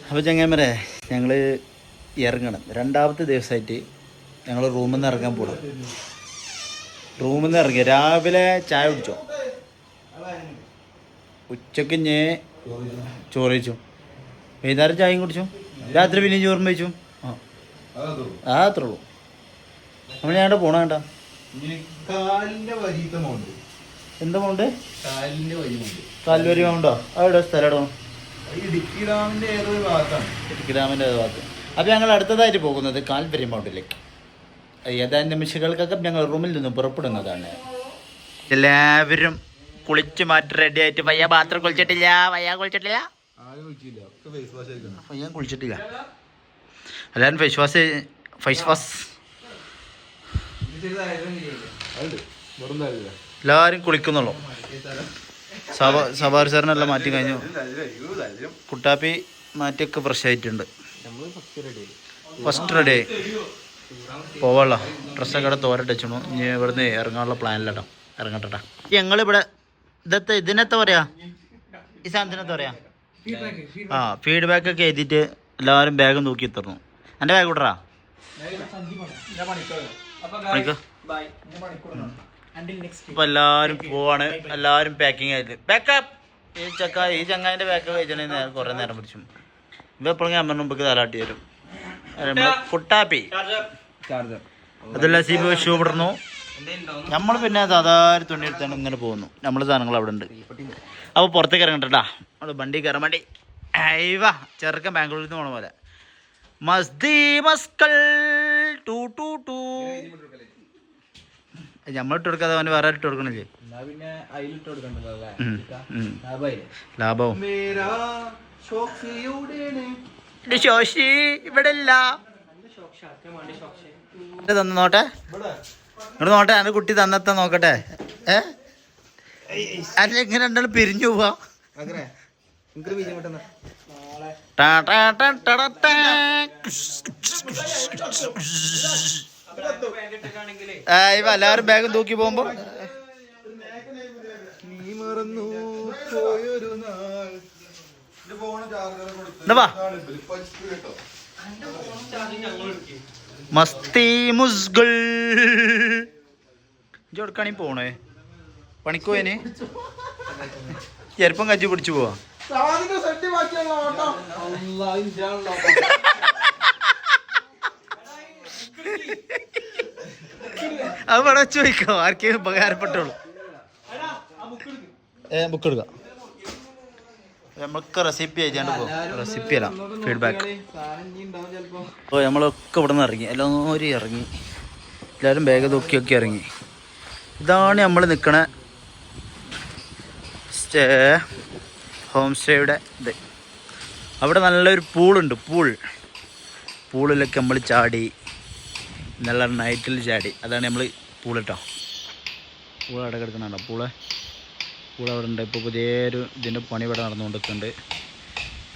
അപ്പോൾ ചങ്ങാമരെ ഞങ്ങൾ ഇറങ്ങണം. രണ്ടാമത്തെ ദിവസമായിട്ട് ഞങ്ങൾ റൂമിൽ നിന്ന് ഇറങ്ങാൻ പോകണം. റൂമിൽ നിന്ന് ഇറങ്ങി രാവിലെ ചായ കുടിച്ചോ, ഉച്ചക്ക് ചോറ് കഴിച്ചു, വൈകുന്നേരം ചായയും കുടിച്ചു, രാത്രി പിന്നെയും ചോറും കഴിച്ചു. ആ അത്രേ ഉള്ളൂ. നമ്മൾ ഞങ്ങളുടെ പോണ വേണ്ട എന്താ പോണ്ട് കാൽവരി ഉണ്ടോ? അവിടെ സ്ഥലം ഇടണം ഇടുക്കി ഡാമിൻ്റെ ഏതോ ഭാഗത്ത്. അപ്പോൾ ഞങ്ങൾ അടുത്തതായിട്ട് പോകുന്നത് കാൽവരി മൗണ്ടിലേക്ക്. ഏതാനും നിമിഷങ്ങൾക്കൊക്കെ ഞങ്ങൾ റൂമിൽ നിന്നും പുറപ്പെടുന്നതാണ്. എല്ലാവരും കുളിച്ച് മാറ്റി റെഡി ആയിട്ട് പയ്യ ബാത്റൂം കുളിച്ചിട്ടില്ല, പയ്യ കുളിച്ചിട്ടില്ല. എല്ലാവരും ഫേസ് വാഷ് എല്ലാവരും കുളിക്കുന്നുള്ളൂ. സവാർ സാറിനെല്ലാം മാറ്റി കഴിഞ്ഞു. കുട്ടാപ്പി മാറ്റിയൊക്കെ ഫ്രഷ് ആയിട്ടുണ്ട്. ഫസ്റ്റ് റെഡി ആയി പോവാനുള്ള ഡ്രസ്സൊക്കെ അവിടെ തോരട്ട് വെച്ചു. ഇനി ഇവിടുന്ന് ഇറങ്ങാനുള്ള പ്ലാനിലട്ടോ, ഇറങ്ങട്ടെട്ടാ. ഞങ്ങളിവിടെ ഇതിനെന്താ പറയാ, ഈ സാധനത്തിനെന്താ പറയാ, ഫീഡ്ബാക്ക് ഒക്കെ എഴുതിയിട്ട് എല്ലാവരും ബാഗ് നോക്കി എത്തർന്നു. എൻ്റെ ബാഗ് വിടറാ ഇപ്പൊ എല്ലാവരും പോവാണ്. എല്ലാവരും പാക്കിങ് ആയിട്ട് ബാക്കപ്പ്. ഈ ചങ്ങാതിന്റെ ബാക്കപ്പ് കഴിച്ചിട്ടുണ്ടെങ്കിൽ കുറെ നേരം പിടിച്ചു. ഇപ്പൊ എപ്പോഴും ക്യാമറ മുമ്പ് തലാട്ടി വരും. കുട്ടാപ്പി അതല്ല സീബ് ഷൂ ഇടുന്നു. നമ്മൾ പിന്നെ സാധാരണ തുണി എടുത്താണ് ഇങ്ങനെ പോകുന്നു. നമ്മള് സാധനങ്ങൾ അവിടെ ഉണ്ട്. അപ്പോൾ പുറത്തേക്ക് ഇറങ്ങട്ടാ, നമ്മൾ വണ്ടി കയറാൻ വേണ്ടി. അയ്യവാ ചെറുക്കൻ ബാംഗ്ലൂരിൽ നിന്ന് പോണ പോലെ മസ്തി മസ്കൽ ടൂ ടൂ ടൂ. നമ്മളിട്ട് കൊടുക്കാതെ അവന് വേറെ ഇട്ട് കൊടുക്കണില്ലേ? ലാഭവും ശോഷി ഇവിടെ ഇല്ല. തന്നു നോട്ടെ, ഇങ്ങോട്ട് നോട്ടെ. എൻ്റെ കുട്ടി തന്നെത്താൻ നോക്കട്ടെ. അല്ല ഇങ്ങനെ രണ്ടാളും പിരിഞ്ഞു പോവാ. എല്ലാവരും ബാഗും തൂക്കി പോകുമ്പോ മസ്തി മുസ്ഗൾ കൊടുക്കാണീ പോണേ. പണിക്കോയന് ചെറുപ്പം കജ്ജി പിടിച്ചു പോവാ. അത് ഇവിടെ വെച്ച് ചോദിക്കോ, ആർക്കെങ്കിലും ഉപകാരപ്പെട്ടോളൂ. ബുക്ക് എടുക്കാം. നമ്മൾക്ക് റെസിപ്പി അയച്ചാണ്ട് പോകും. റെസിപ്പി അല്ല, ഫീഡ്ബാക്ക്. അപ്പോൾ നമ്മളൊക്കെ ഇവിടെ നിന്ന് ഇറങ്ങി, എല്ലാവരും ഇറങ്ങി. എല്ലാവരും ബാഗ് തൂക്കിയൊക്കെ ഇറങ്ങി. ഇതാണ് നമ്മൾ നിൽക്കണ ഹോം സ്റ്റേയുടെ ഇത്. അവിടെ നല്ലൊരു പൂളുണ്ട്. പൂളിലൊക്കെ നമ്മൾ ചാടി, നല്ല നൈറ്റിൽ ചാടി. അതാണ് നമ്മൾ പൂൾ കേട്ടോ. പൂൾ അവിടെ കിടക്കുന്നുണ്ടോ? പൂൾ അവിടെ ഉണ്ട്. ഇപ്പോൾ പുതിയൊരു ഇതിൻ്റെ പണി ഇവിടെ നടന്നുകൊണ്ടിരിക്കുന്നുണ്ട്.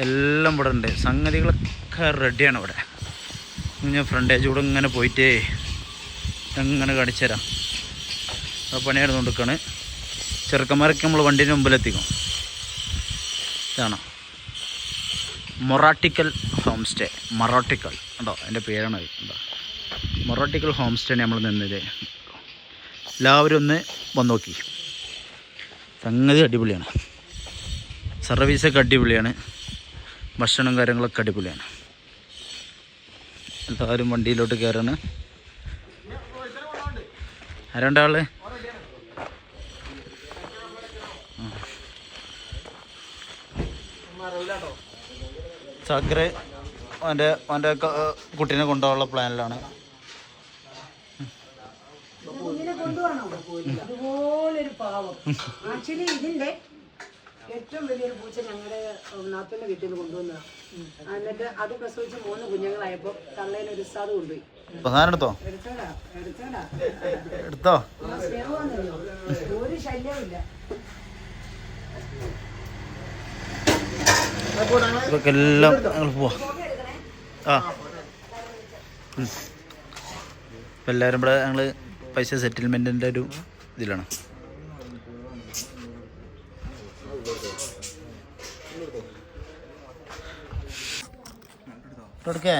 എല്ലാം ഇവിടെ ഉണ്ട്. സംഗതികളൊക്കെ റെഡിയാണ് ഇവിടെ. ഞാൻ ഫ്രണ്ടേജ് കൂടെ ഇങ്ങനെ പോയിട്ട് എങ്ങനെ കാണിച്ചു തരാം. ആ പണി നടന്നുകൊണ്ടിരിക്കുകയാണ്. ചെറുക്കന്മാരൊക്കെ നമ്മൾ വണ്ടീൻ്റെ മുമ്പിലെത്തിക്കും. ഇതാണ് മൊറാട്ടിക്കൽ ഹോം സ്റ്റേ. മൊറാട്ടിക്കൽ ഉണ്ടോ, എൻ്റെ പേരാണ് ഉണ്ടോ. മൊറാട്ടിക്കൽ ഹോം സ്റ്റേ നമ്മൾ നിന്നത്. എല്ലാവരും ഒന്ന് വന്ന് നോക്കി. സംഗതി അടിപൊളിയാണ്. സർവീസൊക്കെ അടിപൊളിയാണ്. ഭക്ഷണം കാര്യങ്ങളൊക്കെ അടിപൊളിയാണ്. എല്ലാവരും വണ്ടിയിലോട്ട് കയറാണ്. ആരണ്ടാള് ചാക്കര് അവൻ്റെ കുട്ടീനെ കൊണ്ടുപോകാനുള്ള പ്ലാനിലാണ്. ആക്ച്വലി ഇതിന്റെ ഏറ്റവും വലിയൊരു പൂച്ച ഞങ്ങളുടെ നാത്തൂന്റെ വീട്ടിൽ നിന്ന് കൊണ്ടുവന്നതാണ്. എന്നിട്ട് അത് പ്രസവിച്ച് 3 കുഞ്ഞുങ്ങളായപ്പോ തള്ളേനെ ഒരു സാധു കൊണ്ടുപോയി. എടുത്തോ? ഒരു ശല്യമില്ല. എല്ലാം ഞങ്ങൾ പോവാ. ഇപ്പം എല്ലാവരും ഇവിടെ ഞങ്ങൾ പൈസ സെറ്റിൽമെൻറ്റിൻ്റെ ഒരു ഇതിലാണ്. കൊടുക്കേ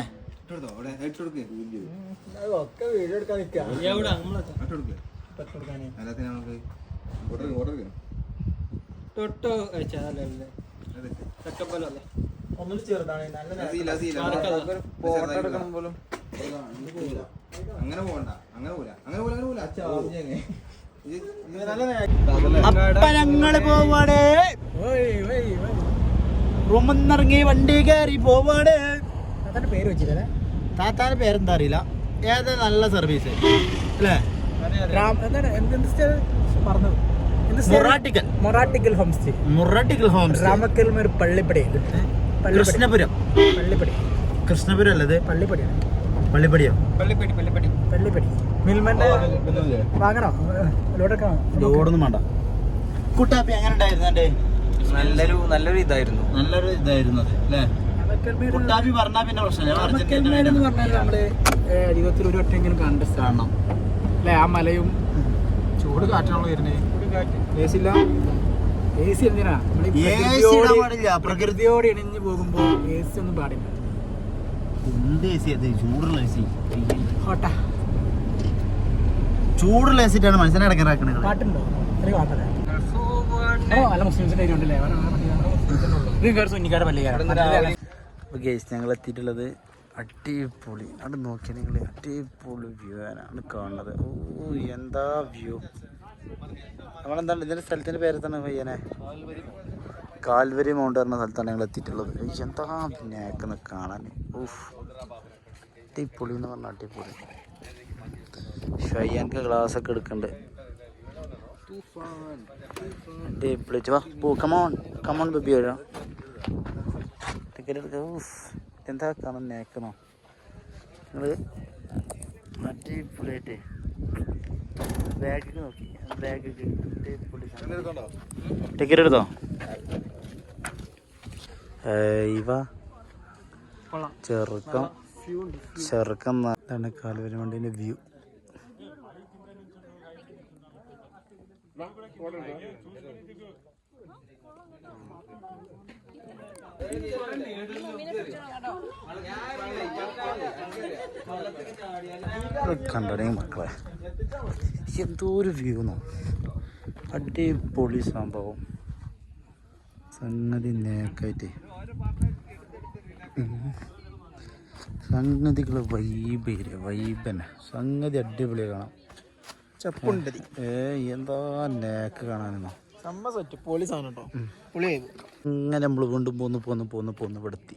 അങ്ങനെ പോകണ്ട അങ്ങനെ പോലെ അങ്ങനെ പോലെ അപ്പ ഞങ്ങള് പോവാണ് റൂമിന്നിറങ്ങി വണ്ടി കയറി പോവാണ്. താത്താന്റെ പേര് വെച്ചില്ലേ? താത്താന്റെ പേരെന്താ അറിയില്ല. ഏതാ നല്ല സർവീസ് അല്ലേ? മൊറാട്ടിക്കൽ ഹോം സ്റ്റേ. രാമക്കൽമേർ പള്ളിപ്പടി. കൃഷ്ണപുരം. കൃഷ്ണപുരം അല്ലത് പള്ളിപ്പടിയാണ്. പള്ളിപ്പടിയോ? പള്ളിപ്പടി മിൽമന്റെ വാങ്ങണോ? ലോഡൊന്നും വേണ്ട. കുട്ടാപ്പി എങ്ങനെ ഉണ്ടായിരുന്നു? നല്ലൊരു ഇതായിരുന്നു അല്ലേ? കുട്ടാപ്പി പറഞ്ഞാ പിന്നെ പ്രശ്നമില്ല. നമ്മള് ജീവിതത്തിൽ ഒരു വട്ടെങ്കിലും കാണണം അല്ലെ? ആ മലയും ചൂട് കാറ്റാണല്ലോ വരുന്നത്. എ സി എന്തിനാ? പ്രകൃതിയോട് ഇണഞ്ഞു പോകുമ്പോ എ സി ഒന്നും പാടില്ല. ചൂടുള്ള എ സിട്ടാണ് മനുഷ്യനെ ഇടക്കിറക്കുന്നത്. പാട്ടുണ്ടോ? അല്ല മുസ്ലിംസിന്റെ ഉണ്ടല്ലേ? ഞങ്ങൾ എത്തിയിട്ടുള്ളത് അടിപൊളി. അവിടെ നോക്കിയാൽ നിങ്ങൾ അടിപൊളി വ്യൂ ആണ് കാണുന്നത്. ഓ എന്താ വ്യൂ! നമ്മളെന്താണ് ഇതിൻ്റെ സ്ഥലത്തിൻ്റെ പേര് തന്നെ പയ്യനെ? കാൽവരി മൗണ്ട് പറഞ്ഞ സ്ഥലത്താണ് ഞങ്ങൾ എത്തിയിട്ടുള്ളത്. എന്താ നേക്കുന്ന കാണാൻ! ഓഫ് അടിപൊളി എന്ന് പറഞ്ഞാൽ അടിപൊളി. ഷയ്യാൻക്ക് ഗ്ലാസ് ഒക്കെ എടുക്കണ്ട്. അടിപൊളി. വാ പോ, കമോൺ ബേബി. വരാം ടിക്കറ്റ് എടുക്കാം. ഓഫ് എന്താ കാണാൻ നേക്കണോ നിങ്ങൾ? അടിപൊളിയായിട്ട് ബാഗിക്ക് നോക്കി. ബാഗിക്ക് അടിപൊളി. ടിക്കറ്റ് എടുത്തോ? ഇവ ചെറുക്കം എന്നാണ് കാൽവരി വണ്ടീൻ്റെ വ്യൂ. കണ്ടടേ മക്കളെ, എന്തോ ഒരു വ്യൂ നോ! അടിപൊളി സംഭവം. സംഗതി നേക്കായിട്ട് സംഗതികൾ വൈബ് തന്നെ. സംഗതി അടിപൊളി കാണാം. ചപ്പുണ്ടതി എന്താ നേക്ക് കാണാനെന്നോ. ഇങ്ങനെ നമ്മൾ വീണ്ടും പോന്ന് പെടുത്തി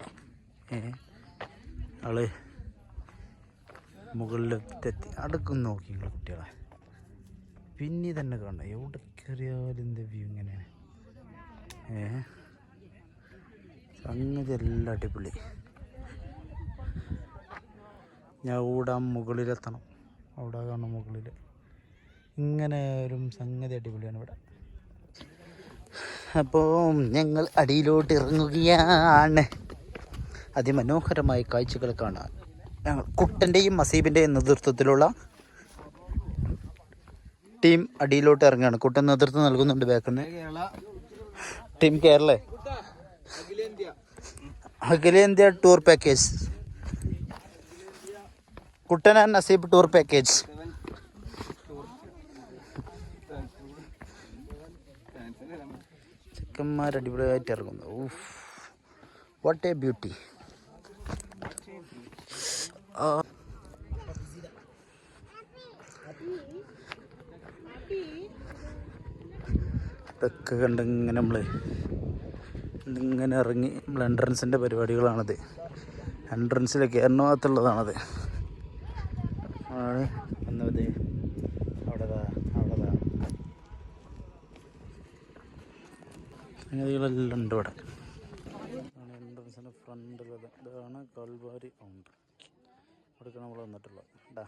ആള് മുകളിലെത്തി. അടുക്കും നോക്കി നിങ്ങൾ കുട്ടികളെ. പിന്നെ തന്നെ കാണാം. എവിടെ കയറിയാലും എന്താ വ്യൂ ഇങ്ങനെയാണ്. സംഗതി എല്ലാം അടിപൊളി. ഞാൻ ഇവിടെ മുകളിലെത്തണം. അവിടെ കാണാം മുകളിൽ ഇങ്ങനെ ഒരു സംഗതി അടിപൊളിയാണ് ഇവിടെ. അപ്പോൾ ഞങ്ങൾ അടിയിലോട്ട് ഇറങ്ങുകയാണ്. അതിമനോഹരമായ കാഴ്ചകൾ കാണാൻ ഞങ്ങൾ കുട്ടൻ്റെയും മസീബിൻ്റെയും നേതൃത്വത്തിലുള്ള ടീം അടിയിലോട്ട് ഇറങ്ങുകയാണ്. കുട്ടൻ നേതൃത്വം നൽകുന്നുണ്ട്. ബാക്കിൽ ടീം കേരള അഖിലേന്ത്യാ tour package. Kuttan and Naseeb tour package. ചെക്കന്മാർ അടിപൊളിയായിട്ട് ഇറങ്ങുന്നു. ഊഫ്, വാട്ട് എ ബ്യൂട്ടി. ഇതൊക്കെ കണ്ടിങ്ങനെ ഇങ്ങനെ ഇറങ്ങി നമ്മൾ എൻട്രൻസിൻ്റെ പരിപാടികളാണത്. എൻട്രൻസിലേക്ക് എറണാകുളത്തുള്ളതാണത്. ആണ് എന്നത് അവിടെതാ സംഗതികളെല്ലാം ഉണ്ട് ഇവിടെ. എൻട്രൻസിൻ്റെ ഫ്രണ്ടിലത് ഇതാണ് കാൽവാരി മൗണ്ട്. ഇവിടേക്ക് നമ്മൾ വന്നിട്ടുള്ളത്. ഇതാ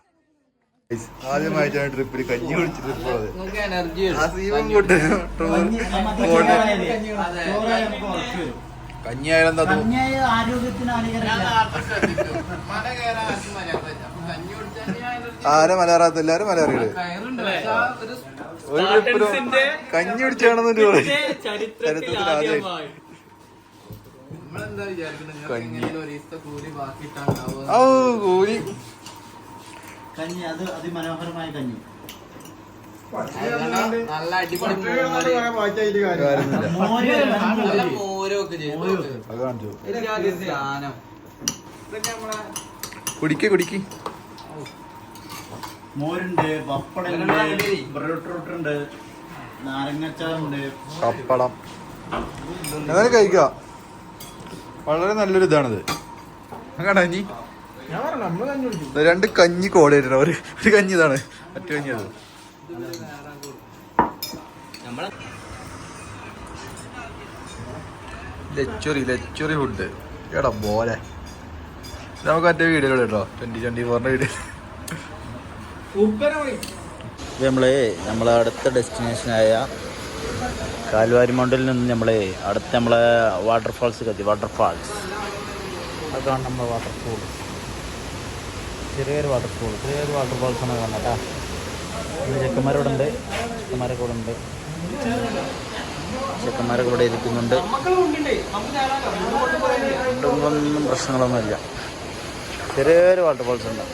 ആദ്യമായിട്ടാണ് ട്രിപ്പിൽ കഞ്ഞി കുടിച്ചിട്ടുള്ളത്. കഞ്ഞിയായാലും ആരെ മലയാറാത്ത എല്ലാരും മലയാറികള് ഒരു ട്രിപ്പിലും കഞ്ഞി കുടിച്ചാണെന്നു ചരിത്രത്തിൽ ആദ്യമായി. നമ്മളെന്താ വിചാരിക്കുന്നത് കഞ്ഞി. ഒരു ദിവസത്തെ കൂലി ബാക്കി ഇട്ടാണ്ടാവുക. ഓ കൂലി കഞ്ഞി, അത് അതിമനോഹരമായ കഞ്ഞി. നല്ല അടിപൊളി മോരൊക്കെ സാധനം. കുടിക്ക് മോരുണ്ട്, പപ്പടമുണ്ട്, ബ്രെഡ്, നാരങ്ങച്ചാറുണ്ട്, പപ്പടം. എന്നാലും കഴിക്കുക. വളരെ നല്ലൊരു ഇതാണിത്. കഞ്ഞി രണ്ട് കഞ്ഞി കോടയിട്ടുണ്ട്. ഒരു കഞ്ഞി ഇതാണ്, മറ്റു കഞ്ഞി അത്. ലച്ചറി ഫുഡ് കേട്ടോ പോലെ. നമുക്ക് മറ്റേ വീഡിയോകൾ കേട്ടോ 2024 വീഡിയോ. നമ്മളെ അടുത്ത ഡെസ്റ്റിനേഷനായ കാൽവാരി മൗണ്ടിൽ നിന്ന് നമ്മളെ വാട്ടർഫാൾസ് വാട്ടർഫാൾസ് അതാണ് നമ്മളെ വാട്ടർഫോൾ. ചെറിയൊരു വാട്ടർഫാൾസാണ് കാണുന്നത് കേട്ടോ. ചെക്കന്മാരോടെ ഉണ്ട്, ചെക്കന്മാരൊക്കെ ഇവിടെ ഇരിക്കുന്നുണ്ട്. ഒന്നും പ്രശ്നങ്ങളൊന്നുമില്ല. ചെറിയൊരു വാട്ടർഫാൾസ് ഉണ്ട്.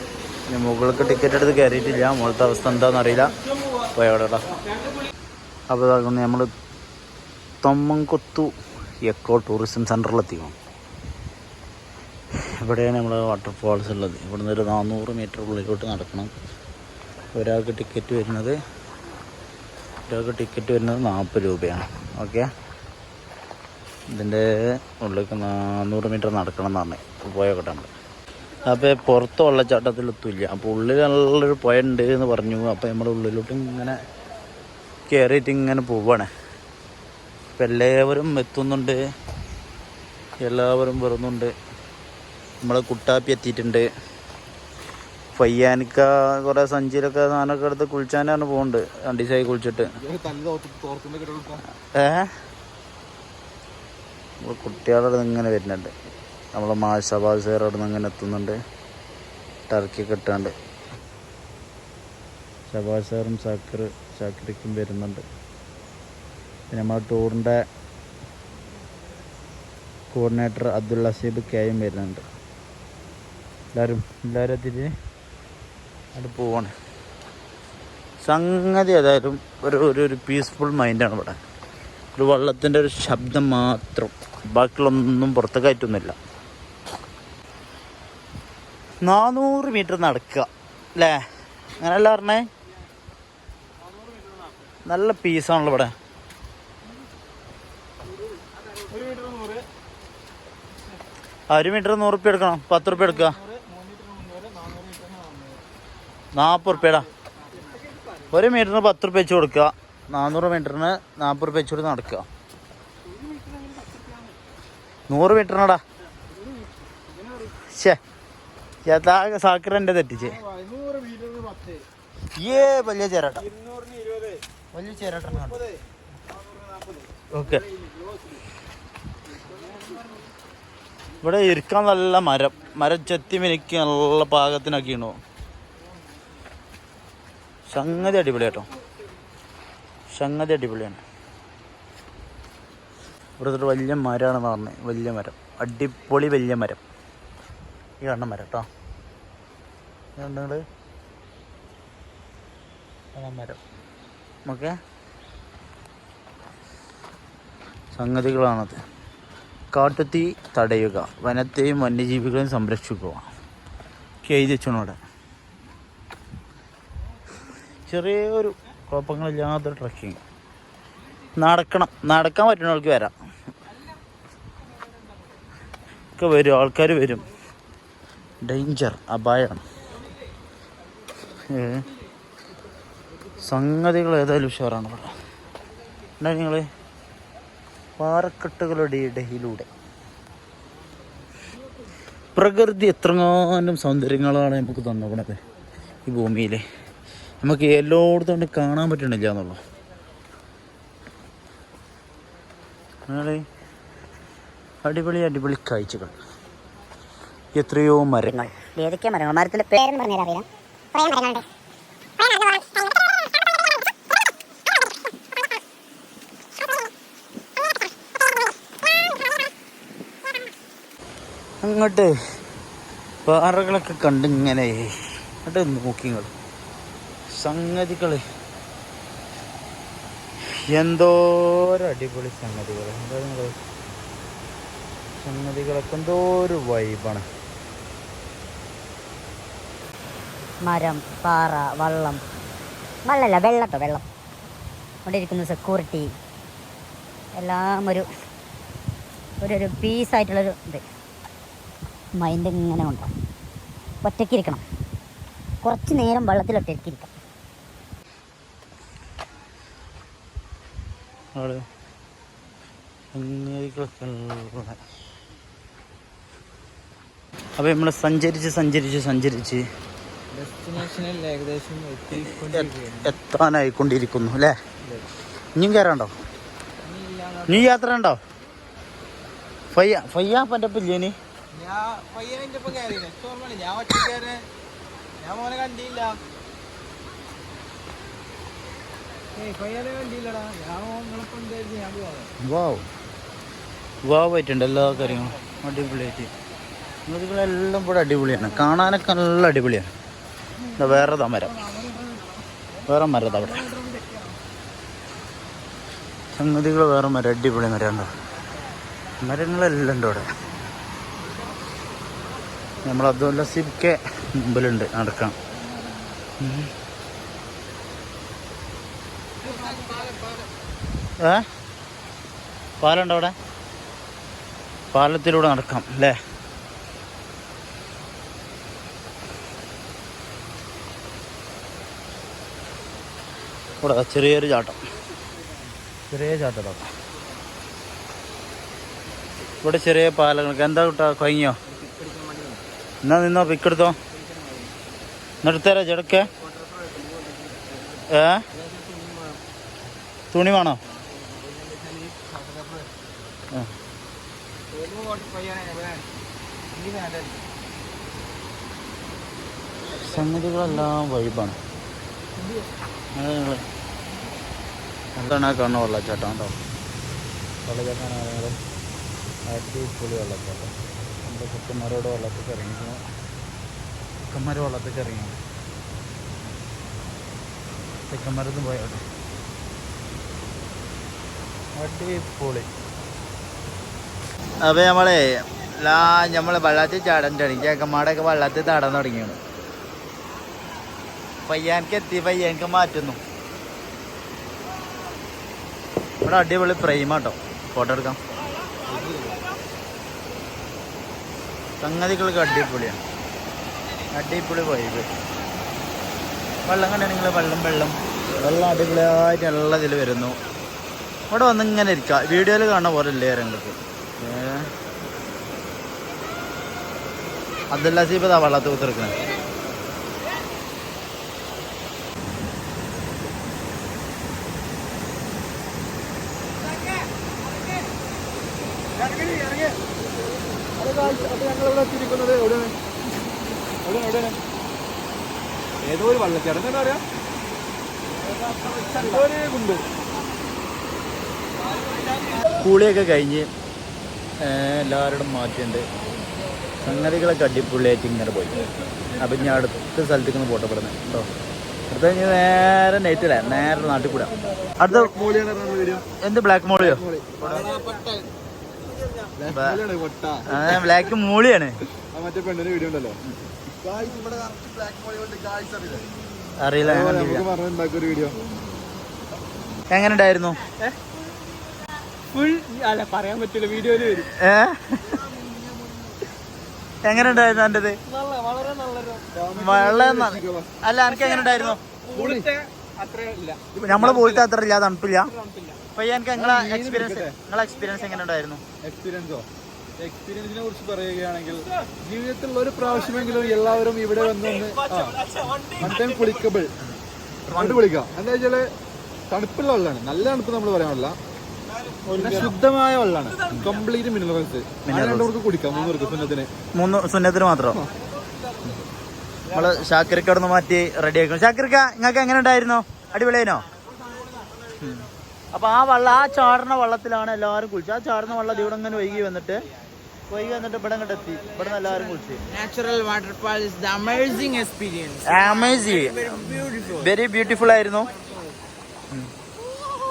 ഇനി മുകൾക്ക് ടിക്കറ്റ് എടുത്ത് കയറിയിട്ടില്ല. മുകളിലത്തെ അവസ്ഥ എന്താണെന്ന് അറിയില്ല. പോയി അവിടെ കേട്ടോ. അപ്പോൾ ഇതാക്കുന്നു നമ്മൾ തൊമ്മൻകൊത്തു എക്കോ ടൂറിസം സെൻറ്ററിലെത്തിക്കണം. ഇവിടെയാണ് നമ്മൾ വാട്ടർഫാൾസ് ഉള്ളത്. ഇവിടുന്ന് ഒരു 400 മീറ്റർ ഉള്ളിലോട്ട് നടക്കണം. ഒരാൾക്ക് ടിക്കറ്റ് വരുന്നത് 40 രൂപയാണ്. ഓക്കെ, ഇതിൻ്റെ ഉള്ളിലേക്ക് 400 മീറ്റർ നടക്കണം എന്നാണ് പോയോട്ടെ നമ്മൾ. അപ്പോൾ പുറത്ത് വെള്ളച്ചാട്ടത്തിലെത്തില്ല. അപ്പോൾ ഉള്ളിൽ നല്ലൊരു പുഴ ഉണ്ട് എന്ന് പറഞ്ഞു. അപ്പോൾ നമ്മൾ ഉള്ളിലോട്ട് ഇങ്ങനെ കയറിയിട്ട് ഇങ്ങനെ പോവാണ്. അപ്പം എല്ലാവരും എത്തുന്നുണ്ട്, എല്ലാവരും വരുന്നുണ്ട്. നമ്മൾ കുട്ടാപ്പി എത്തിയിട്ടുണ്ട്. പയ്യാനിക്ക കുറേ സഞ്ചിയിലൊക്കെ സാധനമൊക്കെ എടുത്ത് കുളിച്ചാനാണ് പോകുന്നുണ്ട്. 2 ദിവസമായി കുളിച്ചിട്ട്. കുട്ടികളുടെ ഇങ്ങനെ വരുന്നുണ്ട്. നമ്മളെ ഷബാസ് സാർ അവിടെ നിന്ന് ഇങ്ങനെ എത്തുന്നുണ്ട്. ടർക്കിയൊക്കെ ഇട്ടാണ്ട് ഷബാസ് സാറും ഷാക്കിറിക്കും വരുന്നുണ്ട്. പിന്നെ നമ്മളെ ടൂറിൻ്റെ കോർഡിനേറ്റർ അബ്ദുൽ ഹസീബ് കെയും വരുന്നുണ്ട്. എല്ലാവരും എത്തിയിട്ട് അവിടെ പോവാണ്. സംഗതി ഏതായാലും ഒരു പീസ്ഫുൾ മൈൻഡാണ് ഇവിടെ. ഒരു വെള്ളത്തിൻ്റെ ഒരു ശബ്ദം മാത്രം, ബാക്കിയുള്ളൊന്നും പുറത്തേക്കായിട്ടൊന്നുമില്ല. 400 മീറ്റർ നടക്കുക അല്ലേ? അങ്ങനെയല്ല പറഞ്ഞേ. നല്ല പീസാണല്ലോ ഇവിടെ. 1 മീറ്റർ 100 റുപ്യ എടുക്കണം. 10 റുപ്യ എടുക്കുക. 40 റുപ്യടാ. 1 മീറ്ററിന് 10 റുപ്യ വെച്ച് കൊടുക്കുക. 400 മീറ്ററിന് 40 റുപ്യ വെച്ച് കൊടുത്ത് നടക്കുക. 100 മീറ്ററിനടാ. ശേ, യഥാകെ സാക്കിറെൻ്റെ തെറ്റിച്ച്. വലിയ ചേരാട്ട, വലിയ ചേരാട്ട. ഓക്കെ, ഇവിടെ ഇരിക്കാൻ നല്ല മരം ചെത്തി മിനിക്ക് നല്ല പാകത്തിനാക്കിണോ. സംഗതി അടിപൊളി കേട്ടോ, സംഗതി അടിപൊളിയാണ്. ഇവിടുത്തെ വലിയ മരമാണെന്ന് പറഞ്ഞത്. വലിയ മരം, അടിപൊളി വലിയ മരം. ഈ കാണുന്ന മരം കേട്ടോ, കണ്ടത് മരം. ഓക്കെ, സംഗതികളാണത്. കാട്ടുതീ തടയുക, വനത്തെയും വന്യജീവികളെയും സംരക്ഷിക്കുക. എഴുതി വെച്ചോടെ. ചെറിയൊരു കുഴപ്പങ്ങളില്ലാത്തൊരു ട്രക്കിങ്. നടക്കാൻ പറ്റുന്നവർക്ക് വരാം. ഒക്കെ വരും, ആൾക്കാർ വരും. ഡേഞ്ചർ, അപായമാണ്. സംഗതികൾ ഏതായാലും ഉഷാറാണ് ഇവിടെ. എന്താ നിങ്ങൾ പാറക്കെട്ടുകളുടെ ഇടയിലൂടെ പ്രകൃതി എത്രങ്ങാനും സൗന്ദര്യങ്ങളാണ് നമുക്ക് തന്നോണത് ഈ ഭൂമിയിൽ. നമുക്ക് എല്ലായിടത്തും കൊണ്ട് കാണാൻ പറ്റണില്ല എന്നുള്ളൂ. അടിപൊളി കാഴ്ചകൾ. എത്രയോ മരങ്ങൾ. ഏതൊക്കെയാ മരങ്ങൾ? മരത്തിന്റെ പേരെന്ന് പറഞ്ഞാൽ അറിയാം. കുറേ മരങ്ങളുണ്ട്. അങ്ങോട്ട് പാറകളൊക്കെ കണ്ട് ഇങ്ങനെ അങ്ങോട്ട് നോക്കിങ്ങൾ സംഗതികൾ എന്തോരം അടിപൊളി സംഗതികൾ. സംഗതികളൊക്കെ എന്തോ ഒരു വൈബാണ്. മരം, പാറ, വെള്ളം, വെള്ളമല്ല വെള്ളട്ടോ, വെള്ളം. അവിടെ ഇരിക്കുന്ന സെക്യൂരിറ്റി എല്ലാം ഒരു ഒരു പീസായിട്ടുള്ളൊരു ഇത്. മൈൻഡ് ഇങ്ങനെ ഉണ്ടാവും. ഒറ്റയ്ക്കിരിക്കണം, കുറച്ച് നേരം വെള്ളത്തിൽ ഒറ്റയ്ക്കിരിക്കാം. അപ്പോൾ നമ്മൾ സഞ്ചരിച്ച് ഡെസ്റ്റിനേഷനിൽ ഏകദേശം എത്താനായിക്കൊണ്ടിരിക്കുന്നു അല്ലേ? ഇനിയും കയറാണ്ടോ? നീ യാത്ര ഉണ്ടോ? ഫയ്യാപ്പൻ്റെ ഒപ്പം ഇല്ലേ? ഞാൻ മോനെ കണ്ടില്ല. വാവായിട്ടുണ്ട് എല്ലാ കാര്യങ്ങളും അടിപൊളിയായിട്ട്. ഇതെല്ലാം ഇവിടെ അടിപൊളിയാണ്, കാണാനൊക്കെ നല്ല അടിപൊളിയാണ്. വേറെ മരം, വേറെ മരം അവിടെ സംഗതികൾ, വേറെ മരം, അടിപൊളി മരമുണ്ടോ? മരങ്ങളെല്ലാം ഉണ്ട് അവിടെ. നമ്മൾ അതുമല്ല സിബ്ക്കെ മുമ്പിലുണ്ട് നടക്കാം. പാലുണ്ടോ അവിടെ? പാലത്തിലൂടെ നടക്കാം അല്ലേ? ഇവിടെ ചെറിയൊരു ചാട്ടം, ചെറിയ ചാട്ടം. ഇവിടെ ചെറിയ പാലങ്ങൾക്ക് എന്താ കിട്ടാ? കഴിഞ്ഞോ? എന്നാ നിന്നോ, പിക്കെടുത്തോ, നിർത്തരാ ചെടുക്കെ. തുണി വേണോ? സംഗതികളെല്ലാം വൈബാണ്. എന്താണ് കാണുന്ന വെള്ളച്ചാട്ടം കേട്ടോ? വെള്ളച്ചാട്ടമാണ് അടിപൊളി വെള്ളച്ചാട്ടം. നമ്മുടെ കുക്കന്മാരോട് വെള്ളത്തിൽ ഇറങ്ങിക്കണം. ചെക്കന്മാർ വെള്ളത്തിൽ ഇറങ്ങി, ചെക്കന്മാരൊന്നും പോയോട്ടെ. അടിപൊളി. അപ്പോൾ നമ്മൾ വെള്ളത്തിൽ ചാടാൻ തുടങ്ങി. ചെക്കന്മാരൊക്കെ വെള്ളത്തിൽ ചാടാൻ തുടങ്ങിയാണ്. പയ്യാനക്ക് മാറ്റുന്നു. ഇവിടെ അടിപൊളി ഫ്രെയിമാട്ടോ, ഫോട്ടോ എടുക്കാം. സംഗതികൾക്ക് അടിപൊളിയാണ്, അടിപൊളി വൈബ്. വെള്ളം കണ്ടാണെങ്കിൽ വെള്ളം അടിപൊളിയായിട്ട് എല്ലാ ഇതിൽ വരുന്നു. ഇവിടെ വന്നിങ്ങനെ ഇരിക്കുക. വീഡിയോയിൽ കാണുന്ന പോലെ ഇല്ലേ ഞങ്ങൾക്ക്. അബ്ദുൽ ലസീബ് ഇതാ വെള്ളത്തിൽ കുത്തിരിക്കുന്നത്. ഞങ്ങളിവിടെ എത്തിയിരിക്കുന്നത് എവിടെയാണ്? ഏതോ ഒരു വെള്ളച്ചാട്ടം. എന്താ പറയാ? കൂളിയൊക്കെ കഴിഞ്ഞ് എല്ലാവരോടും മാറ്റിയുണ്ട്. സംഗതികളൊക്കെ അടിപൊളിയായിട്ട് ഇങ്ങനെ പോയി. അപ്പം ഞാൻ അടുത്ത സ്ഥലത്തേക്ക് ഫോട്ടോ പെടുന്നത് കേട്ടോ. അടുത്ത കഴിഞ്ഞ് നേരെ നൈറ്റില്ലേ, നേരെ നാട്ടിൽ കൂടാ. അടുത്ത എന്ത് ബ്ലാക്ക് മോളിയോ? ബ്ലാക്ക് മോളിയാണ്. അറിയില്ല, എങ്ങനെ ഉണ്ടായിരുന്നു? പറയാൻ പറ്റില്ല, വീഡിയോയില് വരും. എങ്ങനെ ഉണ്ടായിരുന്നു എന്റേത്? വളരെ അല്ല, എനിക്ക് എങ്ങനെ ഉണ്ടായിരുന്നു? നമ്മള് പോയിട്ട് അത്ര ഇല്ല, തണുപ്പില്ല. എനിക്ക് നിങ്ങളെ എക്സ്പീരിയൻസ് എങ്ങനെ ഉണ്ടായിരുന്നു? എക്സ്പീരിയൻസിനെ കുറിച്ച് പറയുകയാണെങ്കിൽ ജീവിതത്തിൽ ഒരു പ്രാവശ്യമെങ്കിലും എല്ലാവരും ഇവിടെ വന്ന് കുളിക്കബിൾ കുളിക്കാം. എന്താ വെച്ചാല് തണുപ്പുള്ള വെള്ളമാണ്, നല്ല തണുപ്പ് നമ്മൾ പറയാനല്ല, ശുദ്ധമായ വെള്ളമാണ്, കംപ്ലീറ്റ് മിനറൽസ്. കുടിക്കാം 3 പേർക്ക് സുന്നത്തിന് മാത്രം. നമ്മള് ഷാക്കിർക്കടന്ന് മാറ്റി റെഡി ആക്കണം. ഷാക്കിർക്ക, നിങ്ങൾക്ക് എങ്ങനെ ഉണ്ടായിരുന്നു? അടിപൊളിയായിനോ? അപ്പൊ ആ ചാടുന്ന വെള്ളത്തിലാണ് എല്ലാവരും കുളിച്ചത്. ആ ചാടുന്ന വെള്ളം ഇവിടെ ഇങ്ങനെ വൈകി വന്നിട്ട് പോയി വന്നിട്ട് ഇവിടെ അങ്ങോട്ട് എത്തി. ഇവിടെ നിന്ന് എല്ലാവരും കുളിച്ച്. Natural waterfall is the amazing experience. Very beautiful ആയിരുന്നു.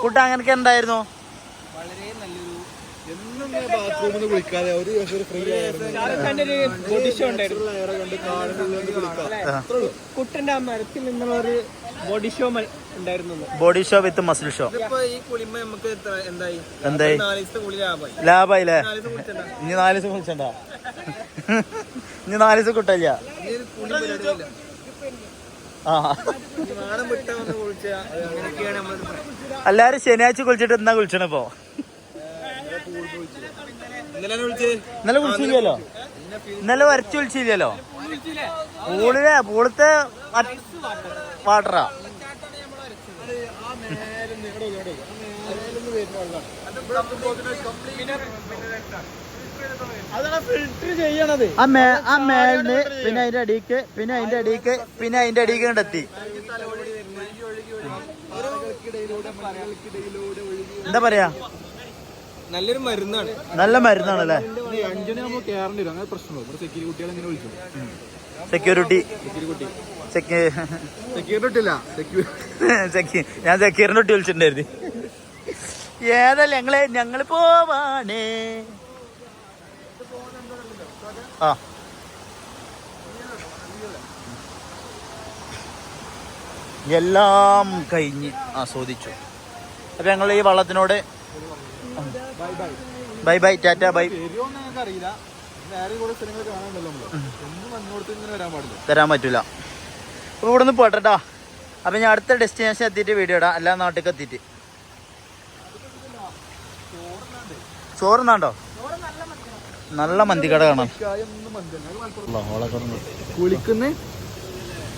കൂട്ട അങ്ങനൊക്കെ ഉണ്ടായിരുന്നു. വളരെ നല്ലൊരു എന്നും ബാത്റൂമിൽ നിന്ന് കുളിക്കാതെ ഒരു ഫ്രീ ബോഡി ഷോ കുട്ടന്റെ ആ മരത്തിൽ നിന്നുള്ള ഒരു ബോഡി ഷോ ഉണ്ടായിരുന്നു. Body show with muscle show. ഈ കുളിമ നമുക്ക് എന്തായി എന്തായി? 4 ദിവസത്തെ കുളി ലാഭമായി. ലാഭായില്ലേ? ഇനി 4 ദിവസം കുളിച്ചണ്ട. ഇനി 4 ദിവസം കിട്ടില്ല. ആ എല്ലാരും ശനിയാഴ്ച കുളിച്ചിട്ട് എന്നാ കുളിച്ചണിപ്പോ? ഇന്നലെ കുളിച്ചില്ലല്ലോ. ഇന്നലെ വരച്ചു വിളിച്ചില്ലല്ലോ. പൂളത്തെ വാട്ടറാ. ആ മേലിന് പിന്നെ അതിന്റെ അടിക്ക് പിന്നെ അതിന്റെ അടിക്ക് പിന്നെ അതിന്റെ അടിക്ക് കണ്ടെത്തി. എന്താ പറയാ? നല്ലൊരു മരുന്നാണ്. നല്ല മരുന്നാണല്ലേ? 5 നമ്മൾ കയറേണ്ടി വരും. അങ്ങനെ പ്രശ്നമുള്ളൂ. സെക്യൂരിറ്റി കുട്ടികളെ എങ്ങനെ വിളിച്ചു? സെക്യൂരിറ്റി സെക്യൂരിറ്റി ഇല്ല, ഞാൻ സെക്യൂരിറ്റി കുട്ടി വിളിച്ചിട്ടുണ്ടായിരുന്നു. ഏതല്ല ഞങ്ങള് പോവാണേ. ആ എല്ലാം കഴിഞ്ഞ് ആസ്വദിച്ചു. അപ്പൊ ഞങ്ങൾ ഈ വള്ളത്തിനോട് ബൈ ബൈ ടാറ്റ ബൈ. അറിയില്ല. വേറെ കൂടെ സ്ഥലങ്ങൾ കാണാനുണ്ടല്ലോ. ഇങ്ങനെ വരാൻ പാടില്ല, തരാൻ പറ്റൂല. അപ്പൊ ഇവിടെ നിന്ന് പോട്ടെട്ടാ. അപ്പൊ ഞാൻ അടുത്ത ഡെസ്റ്റിനേഷൻ എത്തിയിട്ട് വീഡിയോ ഇടാം. എല്ലാ നാട്ടിലേക്ക് എത്തിയിട്ട്. ചോറുന്നാണ്ടോ? നല്ല മന്തിക്കട കാണാം.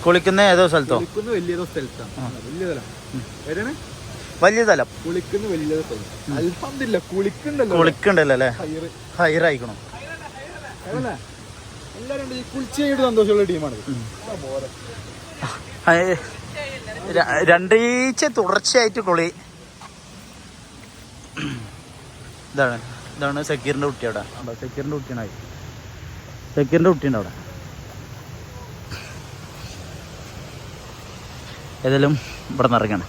കുളിക്കുന്ന ഏതോ സ്ഥലത്തോ? വലിയതോ സ്ഥലത്താണ്. വലിയ സ്ഥലം. കുളിക്കുന്ന വലിയ സ്ഥലം. അൽഹംദുലില്ലാ കുളിക്കണ്ടല്ലോ അല്ലേ? ഹൈറായിക്കണം. എല്ലാരും കുളിച്ച് കഴിഞ്ഞിട്ട് സന്തോഷമുള്ള ടീമാണ്. 2 ആഴ്ച തുടർച്ചയായിട്ട് കുളി. ഇതാണ് സക്കീറിന്റെ കുട്ടി. അവിടെ സക്കീറിന്റെ കുട്ടിയാണ്. സക്കീറിന്റെ കുട്ടിയുണ്ട് അവിടെ. ഏതായാലും ഇവിടെ നിന്ന് ഇറങ്ങണം.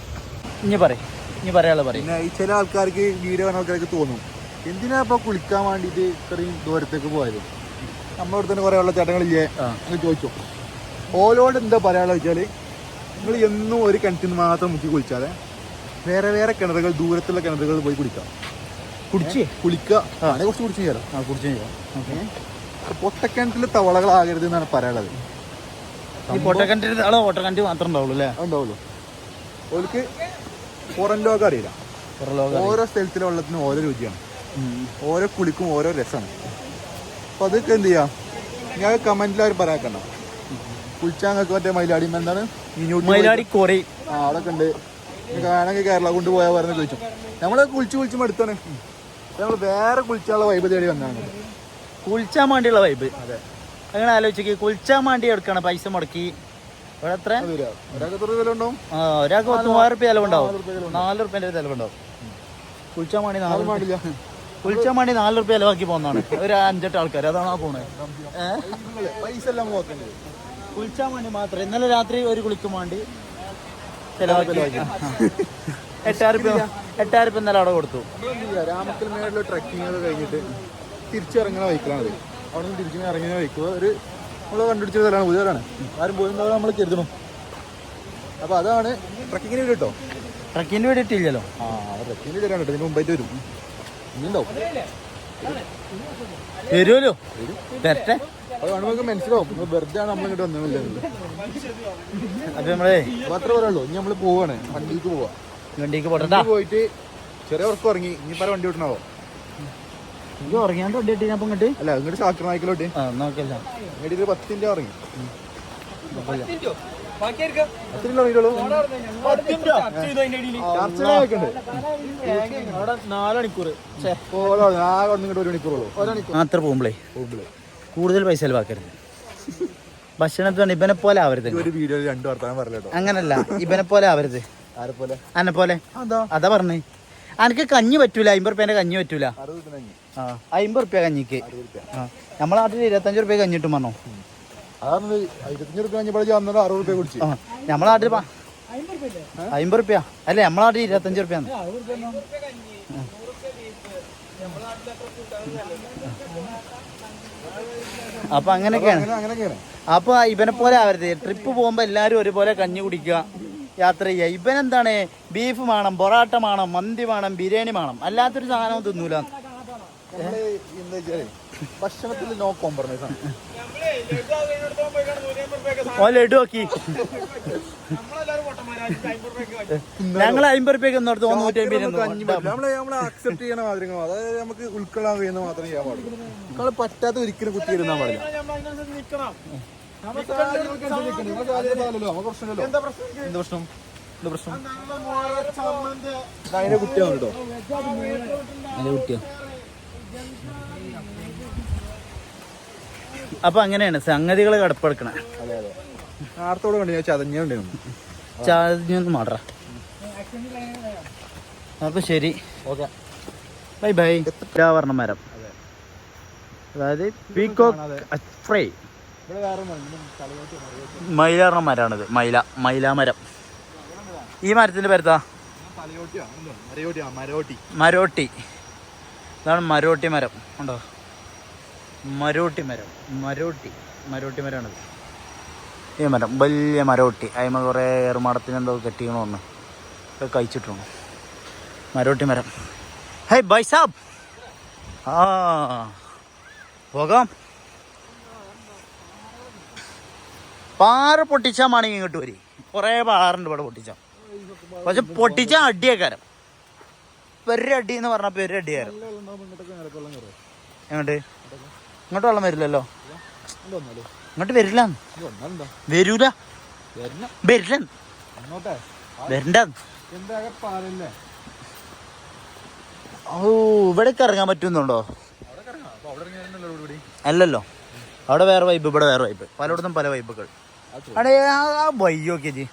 ഇനി പറയാനുള്ള പറയും. പിന്നെ ഈ ചില ആൾക്കാർക്ക് വീഡിയോ കാണുന്ന ആൾക്കാർക്ക് തോന്നും, എന്തിനാ ഇപ്പൊ കുളിക്കാൻ വേണ്ടിയിട്ട് ഇത്രയും ദൂരത്തേക്ക് പോയത്? നമ്മളവിടെ തന്നെ കുറെ ഉള്ള ചേട്ടങ്ങളില്ലേ എന്ന് ചോദിച്ചു. ഓലോട് എന്താ പറയാനുള്ള വെച്ചാൽ, നിങ്ങൾ എന്നും ഒരു കിണറ്റിൽ നിന്ന് മാത്രം മുക്കി കുളിച്ചാതെ വേറെ വേറെ കിണറുകൾ, ദൂരത്തുള്ള കിണറുകളിൽ പോയി കുളിക്കുക. കുളിക്കുക. അതിനെ കുറിച്ച് കുടിച്ചു ചെയ്യാം. പൊട്ടക്കിണറ്റിലെ തവളകളാകരുത് എന്നാണ് പറയാനുള്ളത്. പൊട്ടക്കിണറ്റ് മാത്രം ഉണ്ടാവുള്ളൂ. ഓർക്ക് പുറം ലോകം അറിയില്ല. ഓരോ സ്ഥലത്തിലെ വെള്ളത്തിനും ഓരോ രുചിയാണ്. ഓരോ കുളിക്കും ഓരോ രസമാണ്. അപ്പൊ അതൊക്കെ എന്ത് ചെയ്യാം, ഞാൻ കമന്റിൽ പറയാക്കണ്ട. കുളിച്ചാങ്ങൾക്ക് മറ്റേ മയിലാടി എന്താണ് മയിലാടി കോറി അവിടെ ഉണ്ട്. വേണമെങ്കിൽ കേരള കൊണ്ടുപോയാൽ പറഞ്ഞ് ചോദിച്ചു. നമ്മള് കുളിച്ച് മടുത്താണ്. നമ്മൾ വേറെ കുളിച്ചാനുള്ള വൈബ് തേടി വന്നാണ്. കുളിച്ചാൻ വേണ്ടിയുള്ള വൈബ്. അതെ, അങ്ങനെ ആലോചിക്ക്. കുളിച്ചാൻ വേണ്ടി എടുക്കണം പൈസ മുടക്കി. ഇവിടെ എത്ര? ഒരാൾക്ക് വില ഉണ്ടാവും. ഒരാൾക്ക് 3000 റുപ്യ ചെലവുണ്ടാവും. 4 റുപ്യന്റെ ചെലവുണ്ടാവും. കുളിച്ചാൻ വേണ്ടി 4 റുപ്യ ചെലവാക്കി പോകുന്നതാണ് ഒരു 5-8 ആൾക്കാർ. അതാണ് ആ പോണേ. പൈസ എല്ലാം നോക്കേണ്ടത് കുളിച്ചാൻ വേണ്ടി മാത്രം. ഇന്നലെ രാത്രി ഒരു കുളിക്കും വേണ്ടി ചെലവാക്കി 8000 റുപ്യ ഇന്നലെ അവിടെ കൊടുത്തു. രാമക്കൽ മേളിൽ ട്രക്കിംഗ് ഒക്കെ കഴിഞ്ഞിട്ട് തിരിച്ചിറങ്ങുന്ന ബൈക്കിലാണത്. അവിടെ നിന്ന് തിരിച്ചിങ്ങനെ ഇറങ്ങുന്ന ബൈക്ക് ഒരു നമ്മൾ കണ്ടുപിടിച്ച സ്ഥലമാണ്. പുതിയതാണ്. ആരും പോയിരുന്നവരെ നമ്മൾ കരുതണം. അപ്പോൾ അതാണ് ട്രക്കിങ്ങിന് വീട് കേട്ടോ. ട്രക്കിങ്ങിന് വീട് ഇട്ടില്ലല്ലോ. ട്രക്കിങ്ങിന് വരാൻ കേട്ടോ. ഇതിന് മുമ്പായിട്ട് വരും. ഇനിയുണ്ടാവും. വരുമല്ലോ. വരട്ടെ. അത് നമുക്ക് മനസ്സിലാവും. വെറുതെ ആണ് നമ്മളിങ്ങോട്ട് വന്നില്ല. അപ്പൊ നമ്മളെ അത്ര പറയുള്ളൂ. ഇനി നമ്മൾ പോവാണ്. വണ്ടിക്ക് പോട്ടെ. പോയിട്ട് ചെറിയ ഉറക്കം ഇറങ്ങി. ഇനിയിപ്പോൾ വണ്ടി വിട്ടണാവോ? ഉറങ്ങിയാണ്ട് വണ്ടി കിട്ടി. ഞാൻ ഇങ്ങോട്ട് അല്ല, ഇങ്ങോട്ട് സാക്കർ നായ്ക്കലോട്ട് നോക്കല്ല. ഇങ്ങോട്ട് ഒരു 10 മിനിറ്റ് ഇറങ്ങി. 4 മണിക്കൂർ മാത്രം പോകുമ്പോഴേ കൂടുതൽ പൈസ ചെലവാക്കരുത്. ഭക്ഷണത്തിന് ഇവനെ പോലെ ആവരുത്. ഒരു വീഡിയോ 2 വർത്താനം പറഞ്ഞോ. അങ്ങനല്ല, ഇവനെ പോലെ ആവരുത്. ആരെ പോലെ? അന്നെ പോലെ. അതാ പറഞ്ഞേ. അനക്ക് കഞ്ഞി പറ്റൂല. 50 റുപ്യന്റെ കഞ്ഞി പറ്റൂല. 50 റുപ്യ കഞ്ഞിക്ക്. നമ്മളെ നാട്ടിൽ 25 റുപ്യ കഞ്ഞിട്ടും പറഞ്ഞോ. അതാണ് 25 റുപ്യ കഴിഞ്ഞപ്പോൾ 60 റുപ്യ കുടിച്ചു. നമ്മളെ നാട്ടിൽ 50 റുപ്യ അല്ലേ, നമ്മളെ നാട്ടിൽ 25 റുപ്യ. അപ്പൊ അങ്ങനെയൊക്കെയാണ്. അപ്പൊ ഇവനെ പോലെ ആവരുത്. ട്രിപ്പ് പോകുമ്പോ എല്ലാരും ഒരുപോലെ കഞ്ഞി കുടിക്കുക, യാത്ര ചെയ്യുക. ഇവനെന്താണ്, ബീഫ് വേണം, പൊറാട്ട വേണം, മന്തി വേണം, ബിരിയാണി വേണം, അല്ലാത്തൊരു സാധനവും തിന്നൂല. ഭക്ഷണത്തിൽ നോ കോംപ്രമൈസ് ആണ്. ലഡു ആക്കി ഞങ്ങൾ 50 റുപ്യക്ക് ഒന്നോർത്ത് 150 അക്സെപ്റ്റ് ചെയ്യണ മാതിരി, അതായത് നമുക്ക് ഉൾക്കൊള്ളാൻ കഴിയുന്ന മാത്രമേ ചെയ്യാൻ പാടുള്ളൂ. നമ്മൾ പറ്റാത്ത ഒരിക്കലും കുത്തിയിരുന്നാൽ പാടില്ല. എന്താ പ്രശ്നം? അതിന്റെ കുട്ടിയാണ് കേട്ടോ, അതിന്റെ കുട്ടിയോ. അപ്പൊ അങ്ങനെയാണ് സംഗതികൾ കടപ്പെടുക്കണേ. അതെ അതെ. നേരത്തോടെ കണ്ടു ഞാൻ ചതഞ്ഞൊന്നും മാറ. അപ്പൊ ശരി, ബൈ ബൈ. പറഞ്ഞ മരം, അതായത് പീക്കോക്ക് ഫ്രൈ മൈലാറിന മരമാണിത്. മൈലാമരം. ഈ മരത്തിന്റെ പേരെന്താ? മരോട്ടി. ഇതാണ് മരോട്ടി മരം. ഉണ്ടോ? മരോട്ടി മരമാണിത്. ഈ മരം വലിയ മരോട്ടി. അതിന്മേൽ കുറേ ഏറുമാടത്തിന് എന്തോ കെട്ടിക്കണോ ഒന്ന് കഴിച്ചിട്ടുണ്ട്. മരോട്ടി മരം. ഹേ ബൈ സാബ്, പോകാം. പാറ പൊട്ടിച്ചാൽ മണി ഇങ്ങോട്ട് വരി. കുറേ പാറുണ്ട് ഇവിടെ പൊട്ടിച്ചാൽ. പക്ഷെ പൊട്ടിച്ചാൽ അടിയേക്കാരം. പെരടി എന്ന് പറഞ്ഞപ്പോൾ ഒരു അടിയാരം. എങ്ങോട്ട്? ഇങ്ങോട്ട് വെള്ളം വരില്ലല്ലോ. ഇങ്ങോട്ട് വരില്ല. ഓ, ഇവിടേക്ക് ഇറങ്ങാൻ പറ്റുന്നുണ്ടോ? അല്ലല്ലോ, അവിടെ വേറെ വൈബ്, ഇവിടെ വേറെ വൈബ്. പലയിടത്തും പല വൈബുകൾ. അവിടെ ആ വൈ നോക്കിയ ജി,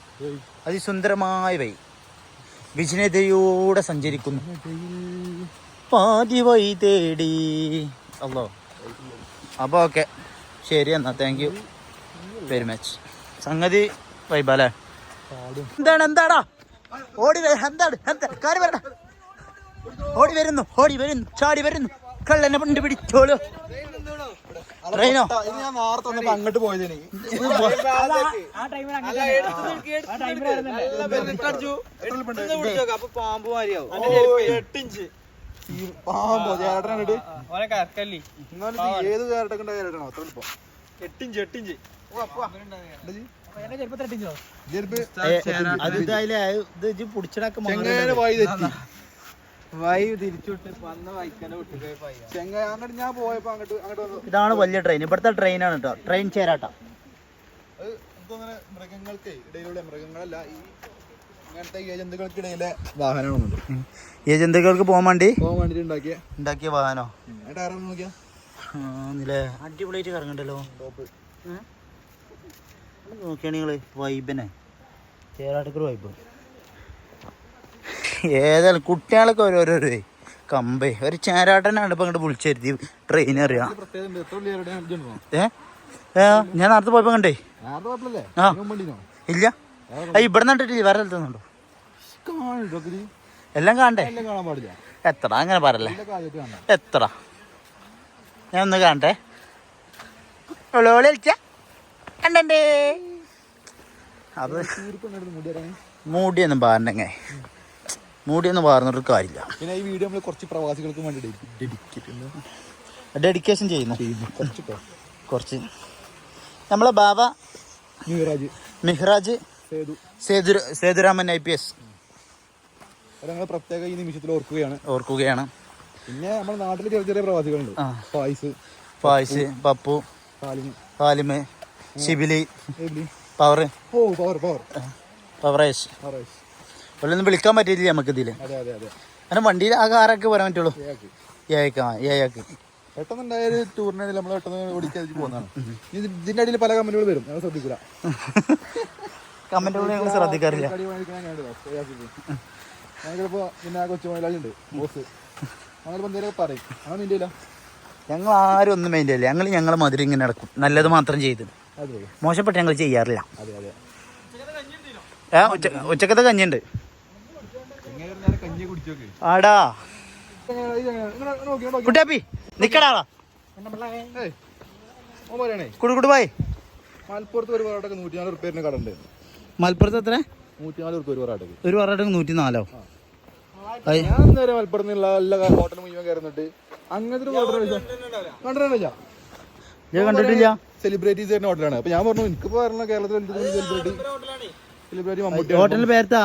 അതിസുന്ദരമായ വൈ. വിജനതയോടെ സഞ്ചരിക്കുന്നു പാതി വൈ തേടി. അല്ലോ, അപ്പോൾ ഓക്കെ, ശരി എന്നാ. Thank you very much. സംഗതി വൈബല്ലേ? എന്താടാ ഓടി കാര്യം വരണ്ട. ഓടി വരുന്നു, ചാടി വരുന്നു. കള്ളനെ കൊണ്ട് പിടിച്ചോളൂ. ട്രെയിനോ? അങ്ങോട്ട് പോയതിന് പാമ്പ് മാരിയാവും. പാമ്പോ ചേട്ടനിട്ട് ഏത് ചേട്ടൊക്കെ ഉണ്ടായിട്ടോ? അത്ര എളുപ്പം 8 ഇഞ്ച്. ഇതാണ് വലിയ ട്രെയിൻ. ഇവിടുത്തെ ട്രെയിനാണ് കേട്ടോ. ട്രെയിൻ ചേരാട്ട. മൃഗങ്ങൾക്ക് ഇടയിലുള്ള മൃഗങ്ങളല്ല, ഈ അങ്ങനത്തെ ഏജന്തുകൾക്കിടയിലെ വാഹനങ്ങളുണ്ട്. ഏജന്തുകൾക്ക് പോകാൻ വേണ്ടി ഉണ്ടാക്കിയ വാഹനോ? നോക്കിയാ അടിപൊളിയായിട്ട് കറങ്ങണ്ടല്ലോ. നോക്കിയാണെങ്കിൽ വൈബിനെ ചേരാട്ടക്കൊരു വൈബ്. ഏതായാലും കുട്ടികളൊക്കെ ഓരോരോ കമ്പേ. ഒരു ചേരാട്ടനാണ് ഇപ്പൊ അങ്ങോട്ട് വിളിച്ചിരുത്തി ട്രെയിൻ അറിയാം. ഞാൻ നേരത്തെ പോയപ്പോ കണ്ടേ. ആ ഇല്ല, ഇവിടെ നട്ടിട്ടില്ല, വേറെ സ്ഥലത്തുന്നുണ്ടോ? എല്ലാം കാണണ്ടേ? എത്ര അങ്ങനെ പറയല്ലേ? എത്ര ഞാൻ ഒന്ന് കാണട്ടെ. കണ്ടേ? അത് മൂടിയൊന്നും പാറണ്ടെങ്ങ, മൂടിയൊന്നും പാറുന്നൊരു കാര്യമില്ല. പിന്നെ ഈ വീഡിയോ നമ്മൾ കുറച്ച് പ്രവാസികൾക്ക് വേണ്ടി ഡെഡിക്കേഷൻ ചെയ്യുന്നു. കുറച്ച് നമ്മളെ ബാബ മിഹ്റാജ് സേതുരാമൻ IPS പ്രത്യേക ഈ നിമിഷത്തിൽ ഓർക്കുകയാണ്. പിന്നെ നമ്മുടെ നാട്ടിൽ ചെറിയ ചെറിയ പ്രവാസികളുണ്ട്. ഫായിസ്, പപ്പു, ഫാലിമ്, ഷിബിലി, പവറേഷ്. ഒന്നും വിളിക്കാൻ പറ്റിയില്ല നമുക്ക് ഇതില്. അങ്ങനെ വണ്ടിയിൽ ആ കാറൊക്കെ വരാൻ പറ്റുള്ളൂ. ഏയാക്ക് പെട്ടെന്നുണ്ടായൊരു ടൂറിനെ നമ്മൾ പെട്ടെന്ന് ഓടിക്കാതെ പോകുന്നതാണ്. ഇതിന്റെ അടിയിൽ പല കമന്റുകൾ വരും, ഞങ്ങൾ ശ്രദ്ധിക്കില്ല. കമന്റുകൾ ഞങ്ങൾ ശ്രദ്ധിക്കാറില്ല. ഞങ്ങളിപ്പോ പിന്നെ കൊച്ചു മുതലാളി ഉണ്ട്, ബോസ്. അങ്ങനെ എന്തെങ്കിലും പറയും അങ്ങനെ മീൻ്റെ ഞങ്ങൾ ആരും ഒന്നും മെയിൻ്റെ ഇല്ല. ഞങ്ങൾ മധുരം ഇങ്ങനെ നടക്കും, നല്ലത് മാത്രം ചെയ്ത്. അതെ മോശപ്പെട്ട ഞങ്ങൾ ചെയ്യാറില്ല. അതെ അതെ ഉച്ചക്കത്തെ കഞ്ഞിണ്ട് കഞ്ഞി കുടിച്ചോക്കെ ആടാ. കുട്ടിയാപ്പി നിക്കടാ പറയണേ കുടുകുടു പോയി. മലപ്പുറത്ത് ഒരു പൊറോട്ടക്ക് 104 റുപ്യ കട ഉണ്ട്. മലപ്പുറത്ത് എത്ര? 104 റുപ്യ ഒരു പൊറോട്ടക്ക്. ഒരു പൊറോട്ടക്ക് 104. ഞാൻ നേരെ മലപ്പുറത്ത് നിന്നുള്ള എല്ലാ ഹോട്ടൽ മുഴുവൻ കയറുന്നുണ്ട്. അങ്ങനത്തെ ഒരു ഹോട്ടൽ കണ്ടിട്ടില്ല. സെലിബ്രിറ്റീസ് വരുന്ന ഹോട്ടലാണ്. അപ്പൊ ഞാൻ പറഞ്ഞു എനിക്കിപ്പോ പറഞ്ഞ കേരളത്തിൽ സെലിബ്രിറ്റി മമ്മൂട്ടി. ഹോട്ടലിന്റെ പേരത്താ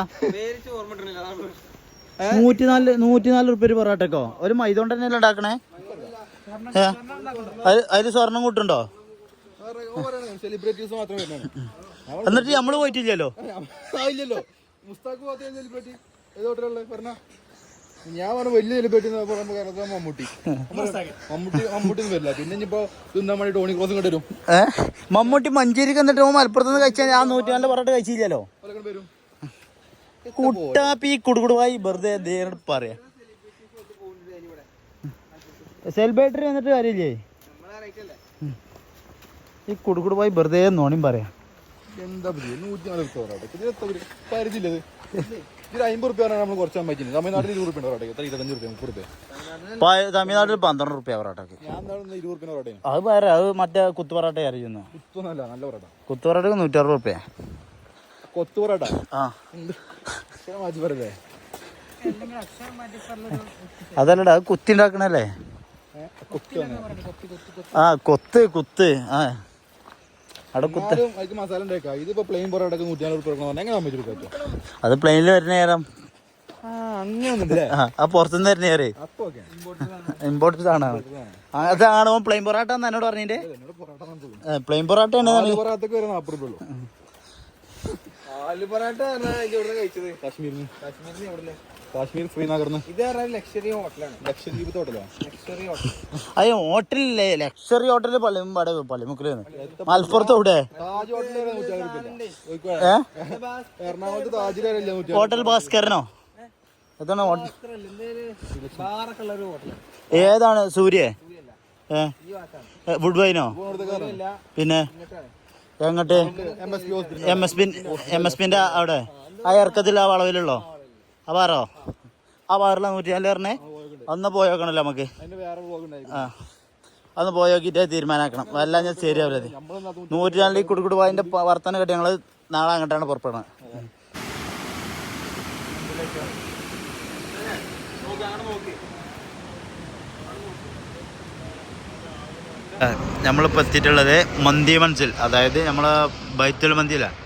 104 റുപ്യ ഒരു പൊറോട്ടക്കോ? ഒരു മൈദ കൊണ്ട് തന്നെയല്ലേ ഉണ്ടാക്കണേ? അതില് സ്വർണം കൂട്ടുണ്ടോ? സെലിബ്രിറ്റീസ് മാത്രം വരുന്നതാണ്. എന്നിട്ട് നമ്മള് പോയിട്ടില്ലല്ലോ. ഇല്ലല്ലോ. മുസ്താഖ് പോകാത്ത സെലിബ്രിറ്റി ഏത് ഹോട്ടലുള്ളത് പറഞ്ഞ? ഞാൻ പറഞ്ഞ വലിയ സെലിബ്രിറ്റി മമ്മൂട്ടി. മമ്മൂട്ടി വരില്ല. പിന്നെ ഇനിയിപ്പോ തിന്നാൻ വേണ്ടി ടോണി ക്രോസും കൊണ്ടുവരും. മമ്മൂട്ടി മഞ്ചേരിക്ക് എന്നിട്ട് മലപ്പുറത്ത് നിന്ന് കഴിച്ചാൽ ആ 104 പൊറോട്ട കഴിച്ചില്ലല്ലോ. വരും കുട്ടാപ്പി കുടുകുടുവായി വെറുതെ പറയാ. സെലിബ്രിറ്റി വന്നിട്ട് കാര്യമില്ലേ? ഈ കുടുകുടുവായി വെറുതെ നോണിയും പറയാ. എന്താ 104 പരിധിയില്ലത്. 50 റുപ്യ നമ്മൾ കുറച്ചാൻ പറ്റുന്നത്. തമിഴ്നാട്ടിൽ 20 റുപ്യ പൊറോട്ട, 25 റുപ്യ 30 റുപ്യ. തമിഴ്നാട്ടിൽ 12 റുപ്യ പൊറോട്ടക്ക്. ഞാൻ 20 റുപ്യ പൊറോട്ട. അത് വേറെ, അത് മറ്റേ കുത്തു പൊറോട്ട അറിയുന്നു. കുത്തൊന്നല്ല, നല്ല പൊറോട്ട. കുത്തു പൊറോട്ടക്ക് 160 റുപ്യ. കൊത്തു പൊറോട്ട മാറ്റി പറയല്ലേ? അതല്ലടാ, അത് കുത്തി ഉണ്ടാക്കണല്ലേ? ആ കൊത്ത് ആ അവിടെ കുത്ത്. മസാല ഉണ്ടാക്കാം. ഇതിപ്പോ പ്ലെയിൻ പൊറോട്ടക്ക് 104 റുപ്യ എങ്ങനെ പറ്റും? അത് പ്ലെയിനിൽ വരുന്ന നേരം അങ്ങനെ ആ പുറത്തുനിന്ന് വരുന്ന നേരെ ഇമ്പോർട്ടഡ് ആണ്. അതാണോ പ്ലെയിൻ പൊറോട്ട എന്ന് എന്നോട് പറഞ്ഞിട്ട്? പ്ലെയിൻ പൊറോട്ട പൊറോട്ടക്ക് വരെ 40 റുപ്യ ഉള്ളൂ. കാശ്മീർ ശ്രീനഗറിന്. ലക്ഷദ്വീപ് ഹോട്ടലാണ്. അയ്യോ ഹോട്ടലില്ലേ? Luxury hotel പള്ളിമുക്കില്. മലപ്പുറത്ത് എവിടെ? എറണാകുളത്ത് താജിലല്ലേ? ഹോട്ടൽ ഭാസ്കരനോ? ഏതാണ് ഏതാണ്? സൂര്യ വുഡ് വൈനോ? പിന്നെ എങ്ങോട്ട്? എം എസ് പിന്റെ അവിടെ ആ ഇറക്കത്തിൽ ആ വളവിലുള്ളോ? ആ പാറോ? ആ പാറില 104 പറഞ്ഞേ. ഒന്ന് പോയോക്കണല്ലോ നമുക്ക്. ആ അന്ന് പോയോക്കിട്ട് തീരുമാനാക്കണം. എല്ലാം ഞാൻ ശരിയാവില്ല. 104 കുടുകുടുവായിന്റെ വർത്തന കേട്ട് ഞങ്ങള് നാളെ അങ്ങോട്ടാണ് പുറപ്പെടുന്നത്. നമ്മളിപ്പോൾ എത്തിയിട്ടുള്ളത് മന്തി മൻസിൽ, അതായത് നമ്മളെ ബൈത്തുൽ മന്തിയിലാണ്.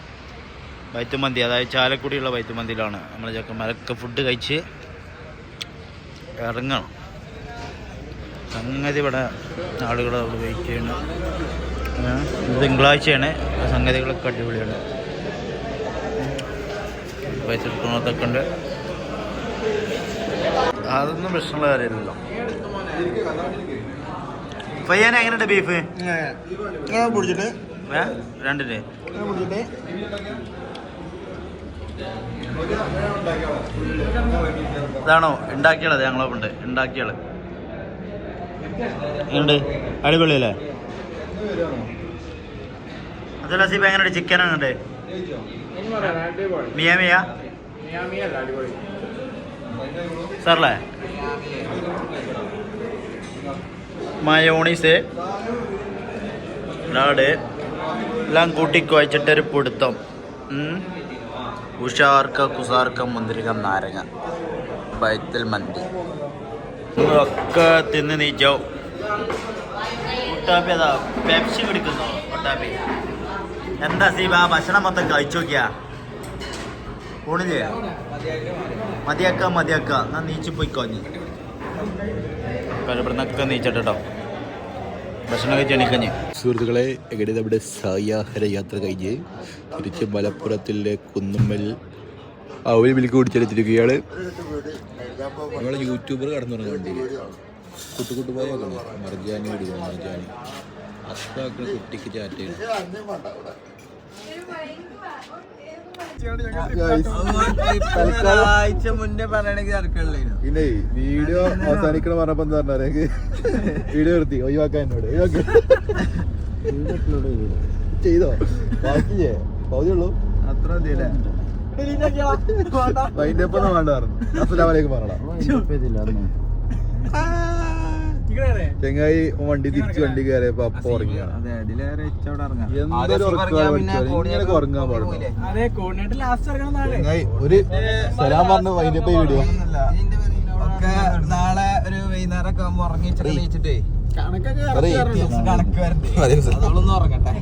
ബൈത്തുൽ മന്തി അതായത് ചാലക്കുടിയുള്ള ബൈത്തുൽ മന്തിയിലാണ് നമ്മൾ ചെക്കന്മാരൊക്കെ ഫുഡ് കഴിച്ച് ഇറങ്ങണം. സംഗതി ഇവിടെ ആളുകൾ അവിടെ വെയിറ്റ് ചെയ്യണം. തിങ്കളാഴ്ചയാണ്. സംഗതികളൊക്കെ അടിപൊളിയാണ്. പൈസ എടുക്കുന്നതൊക്കെ ഉണ്ട്. അതൊന്നും പ്രശ്നമുള്ള കാര്യമില്ലല്ലോ. പയ്യാൻ എങ്ങനെയുണ്ട് ബീഫ്? പിടിച്ചിട്ട് രണ്ടിന് ഇതാണോ ഉണ്ടാക്കിയുള്ളത്? ഞങ്ങളൊപ്പുണ്ട് ഉണ്ടാക്കിയാള്. എങ്ങനെയുണ്ട്? അടിപൊളിയല്ലേ? അതല്ല സീബ് എങ്ങനെയുണ്ട്? ചിക്കൻ എങ്ങനെയുണ്ട്? മിയ സാറല്ലേ? മയോണീസ് ലാട് എല്ലാം കൂട്ടി കുഴച്ചിട്ടൊരു പിടുത്തം. ഉഷാർക്ക കുസാർക്ക മുന്തിരിക്ക നാരങ്ങ ബൈത്തുൽ മന്തി ഒക്കെ തിന്ന് നീച്ചോ. കുട്ടാപ്പി അതാ പെപ്സി കുടിക്കുന്നോ? കുട്ടാപ്പി എന്താ സീബ ഭക്ഷണം മൊത്തം കഴിച്ചു നോക്കിയാ? ഊണില്ലേ? മതിയാക്ക എന്നാ നീച്ചു പോയിക്കോഞ്ഞി. ഇവിടുന്നൊക്കെ നീച്ചിട്ടോ ഭക്ഷണം കഴിച്ച് എണീക്കഞ്ഞ്. സുഹൃത്തുക്കളെ, എങ്ങനെ നമ്മുടെ സായാഹ്ന യാത്ര കഴിഞ്ഞ് തിരിച്ച് മലപ്പുറത്തിലെ കുന്നുമ്മൽ അവൽ മിൽക്ക് കുടിച്ചെടുത്തിരിക്കുകയാണ്. നമ്മളെ യൂട്യൂബർ കടന്നു പറഞ്ഞ വണ്ടി കുട്ടുപോയ മർജാനി വിടുക. മർജാനി അസ്താക്കുന്ന കുട്ടിക്ക് ചാറ്റയാണ്. ആഴ്ച മുന്നേ പറയണെങ്കിൽ ഇറക്കണില്ലേനു. പിന്നെ വീഡിയോ അവസാനിക്കണം പറഞ്ഞപ്പോ എന്താ പറഞ്ഞാൽ വീഡിയോ നിർത്തി ഒഴിവാക്കാൻ എന്നോട് ചെയ്തോ ബാക്കിയേ പകുതിയുള്ളൂ അത്ര മതിയല്ലേ? വൈൻഡപ്പൊന്നും വേണ്ട പറഞ്ഞു. അസ്സലാമലൈക്കും പറഞ്ഞടാ. ചെങ്ങായി വണ്ടി തിരിച്ച് വണ്ടി കയറിയപ്പോ അപ്പൊ ഉറങ്ങിയാണ്. അതെ, അതിലേറെ അവിടെ ഇറങ്ങാം. എന്തൊരു ഇങ്ങനെയൊക്കെ ഉറങ്ങാൻ പാടുള്ളൂ. അതെ കോർഡിനേറ്റ് ലാസ്റ്റ് ഇറങ്ങണം നാളെ. ചെങ്ങായി ഒരു സലാം പറഞ്ഞു വൈൻഡപ്പ് വീഡിയോ. നാളെ ഒരു വൈകുന്നേരം ഒക്കെ ആകുമ്പോ ഉറങ്ങിച്ചിട്ട് കണക്കൊക്കെ പറയ്. കണക്ക് വരണ്ടേ? അതോളൊന്നും ഉറങ്ങട്ടെ.